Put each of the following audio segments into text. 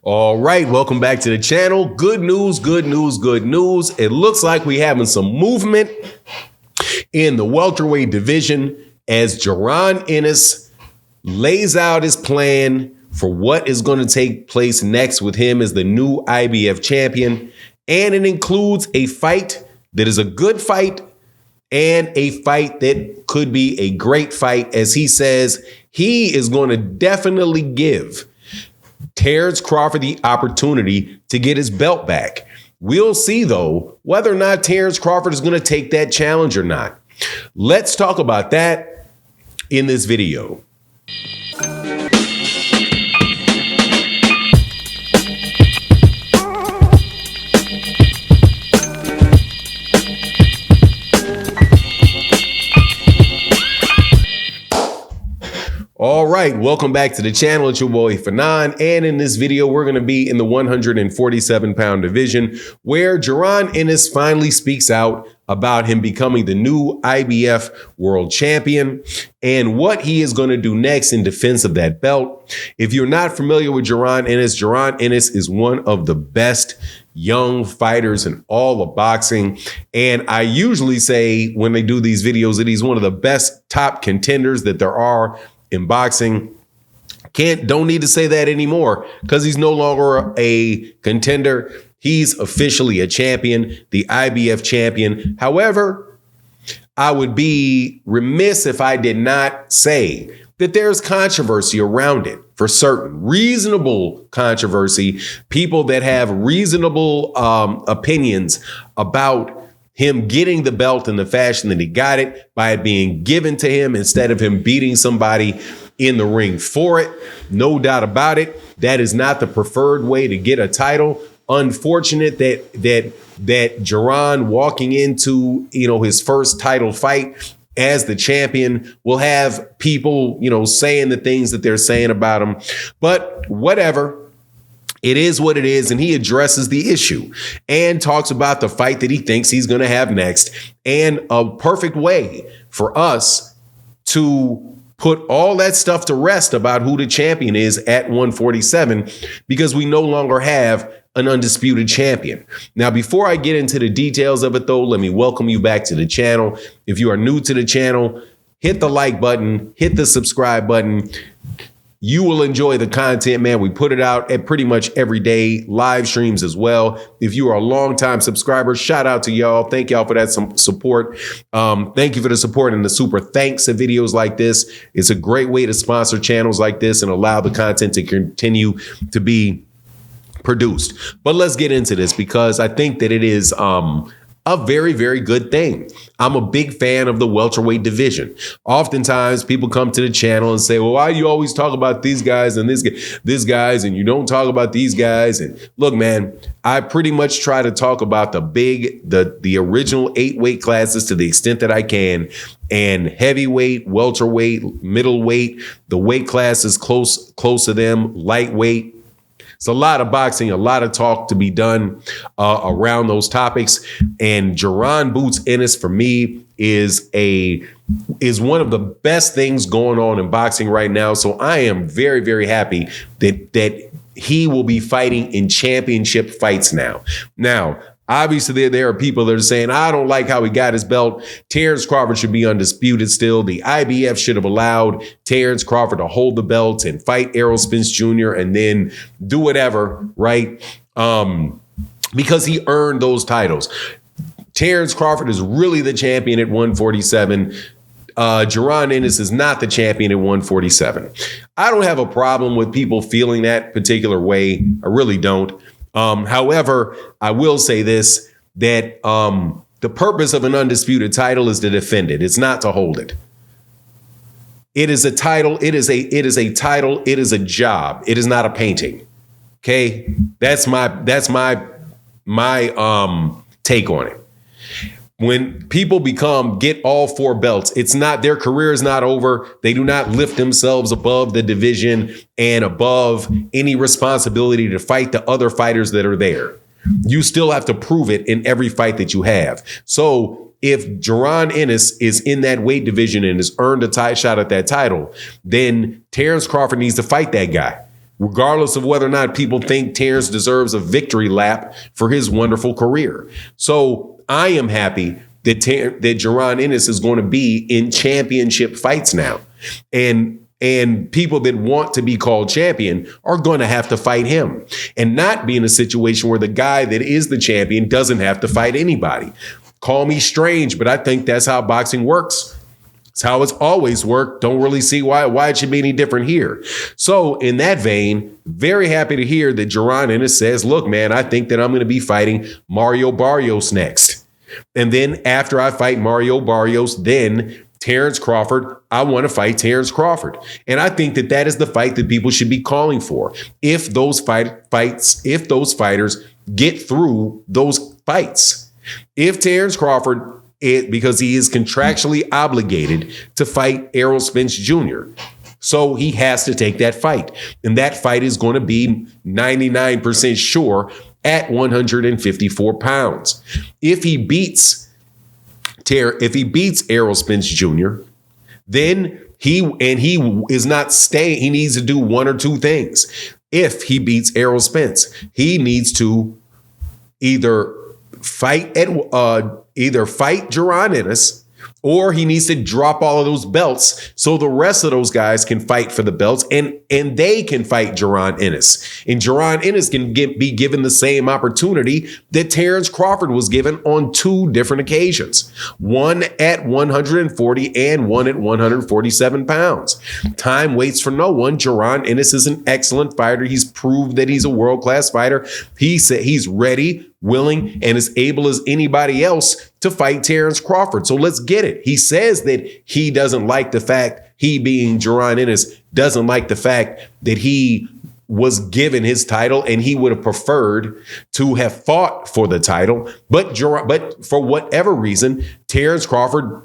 All right, welcome back to the channel. Good news, good news, good news. It looks like we're having some movement in the welterweight division as Jaron Ennis lays out his plan for what is going to take place next with him as the new IBF champion. And it includes a fight that is a good fight and a fight that could be a great fight, as he says he is going to definitely give Terence Crawford the opportunity to get his belt back. We'll see, though, whether or not Terence Crawford is going to take that challenge or not. Let's talk about that in this video. All right, welcome back to the channel. It's your boy Fanon, and in this video, we're going to be in the 147-pound division, where Jaron Ennis finally speaks out about him becoming the new IBF world champion and what he is going to do next in defense of that belt. If you're not familiar with Jaron Ennis is one of the best young fighters in all of boxing. And I usually say when they do these videos that he's one of the best top contenders that there are in boxing. Don't need to say that anymore because he's no longer a contender. He's officially a champion, the IBF champion. However, I would be remiss if I did not say that there's controversy around it, for certain. Reasonable controversy, people that have reasonable opinions about him getting the belt in the fashion that he got it, by it being given to him instead of him beating somebody in the ring for it. No doubt about it. That is not the preferred way to get a title. Unfortunate that Jaron walking into, his first title fight as the champion will have people, saying the things that they're saying about him. But whatever. It is what it is, and he addresses the issue and talks about the fight that he thinks he's going to have next, and a perfect way for us to put all that stuff to rest about who the champion is at 147, because we no longer have an undisputed champion. Now, before I get into the details of it, though, let me welcome you back to the channel. If you are new to the channel, hit the like button, hit the subscribe button. You will enjoy the content, man. We put it out at pretty much every day, live streams as well. If you are a longtime subscriber, shout out to y'all. Thank y'all for that support. Thank you for the support and the super thanks of videos like this. It's a great way to sponsor channels like this and allow the content to continue to be produced. But let's get into this, because I think that it is a very, very good thing. I'm a big fan of the welterweight division. Oftentimes people come to the channel and say, well, why do you always talk about these guys and this guys and you don't talk about these guys? And look, man, I pretty much try to talk about the original 8 weight classes to the extent that I can, and heavyweight, welterweight, middleweight, the weight classes close to them, lightweight. It's a lot of boxing, a lot of talk to be done around those topics. And Jaron Boots Ennis, for me, is one of the best things going on in boxing right now. So I am very, very happy that he will be fighting in championship fights now. Now, obviously, there are people that are saying, I don't like how he got his belt. Terence Crawford should be undisputed still. The IBF should have allowed Terence Crawford to hold the belt and fight Errol Spence Jr. and then do whatever, right? Because he earned those titles. Terence Crawford is really the champion at 147. Jaron Ennis is not the champion at 147. I don't have a problem with people feeling that particular way. I really don't. However, I will say this, that the purpose of an undisputed title is to defend it. It's not to hold it. It is a title. It is a title. It is a job. It is not a painting. Okay. That's my take on it. When people get all 4 belts, it's not, their career is not over. They do not lift themselves above the division and above any responsibility to fight the other fighters that are there. You still have to prove it in every fight that you have. So if Jaron Ennis is in that weight division and has earned a shot at that title, then Terence Crawford needs to fight that guy. regardless of whether or not people think Terence deserves a victory lap for his wonderful career. So I am happy that Jaron Ennis is going to be in championship fights now. And people that want to be called champion are going to have to fight him and not be in a situation where the guy that is the champion doesn't have to fight anybody. Call me strange, but I think that's how boxing works. It's how it's always worked. Don't really see why it should be any different here. So in that vein, very happy to hear that Jaron Ennis says, look, man, I think that I'm going to be fighting Mario Barrios next. And then after I fight Mario Barrios, then Terence Crawford, I want to fight Terence Crawford. And I think that that is the fight that people should be calling for. If those if those fighters get through those fights. If Terence Crawford, because he is contractually obligated to fight Errol Spence Jr., so he has to take that fight. And that fight is going to be 99% sure at 154 pounds. If he beats Errol Spence Jr., then he is not staying. He needs to do one or two things. If he beats Errol Spence, he needs to either fight Jaron Ennis, or he needs to drop all of those belts so the rest of those guys can fight for the belts and they can fight Jaron Ennis. And Jaron Ennis can be given the same opportunity that Terence Crawford was given on two different occasions. One at 140 and one at 147 pounds. Time waits for no one. Jaron Ennis is an excellent fighter. He's proved that he's a world-class fighter. He said he's ready, willing, and as able as anybody else to fight Terence Crawford. So let's get it. He says that he doesn't like the fact, he being Jaron Ennis, doesn't like the fact that he was given his title and he would have preferred to have fought for the title. But for whatever reason, Terence Crawford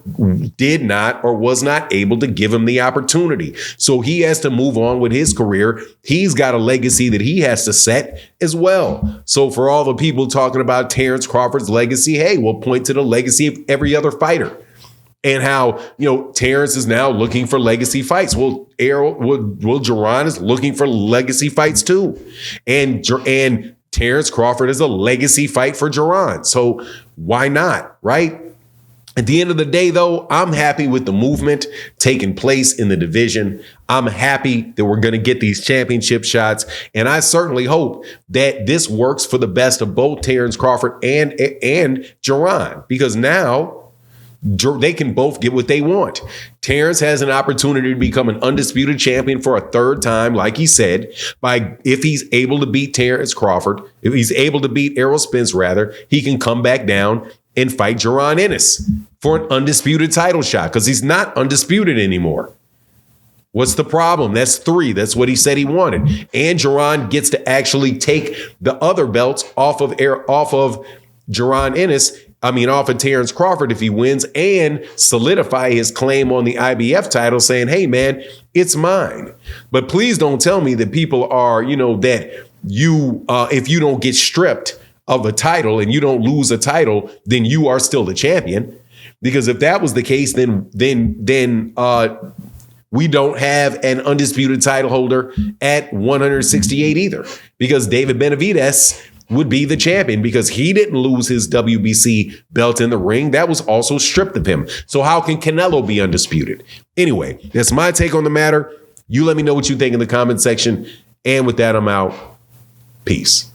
did not or was not able to give him the opportunity. So he has to move on with his career. He's got a legacy that he has to set as well. So for all the people talking about Terence Crawford's legacy, hey, we'll point to the legacy of every other fighter. And how, Terence is now looking for legacy fights. Well, Jaron is looking for legacy fights too. And Terence Crawford is a legacy fight for Jaron. So why not, right? At the end of the day, though, I'm happy with the movement taking place in the division. I'm happy that we're going to get these championship shots. And I certainly hope that this works for the best of both Terence Crawford and Jaron, because now they can both get what they want. Terence has an opportunity to become an undisputed champion for a third time, like he said, if he's able to beat Terence Crawford, if he's able to beat Errol Spence, rather, he can come back down and fight Jaron Ennis for an undisputed title shot, because he's not undisputed anymore. What's the problem? That's 3. That's what he said he wanted. And Jaron gets to actually take the other belts off of Jaron Ennis, off of Terence Crawford if he wins, and solidify his claim on the IBF title, saying, hey, man, it's mine. But please don't tell me that people are, that if you don't get stripped of a title and you don't lose a title, then you are still the champion. Because if that was the case, then we don't have an undisputed title holder at 168 either, because David Benavidez would be the champion because he didn't lose his WBC belt in the ring. That was also stripped of him. So how can Canelo be undisputed? Anyway, that's my take on the matter. You let me know what you think in the comment section. And with that, I'm out. Peace.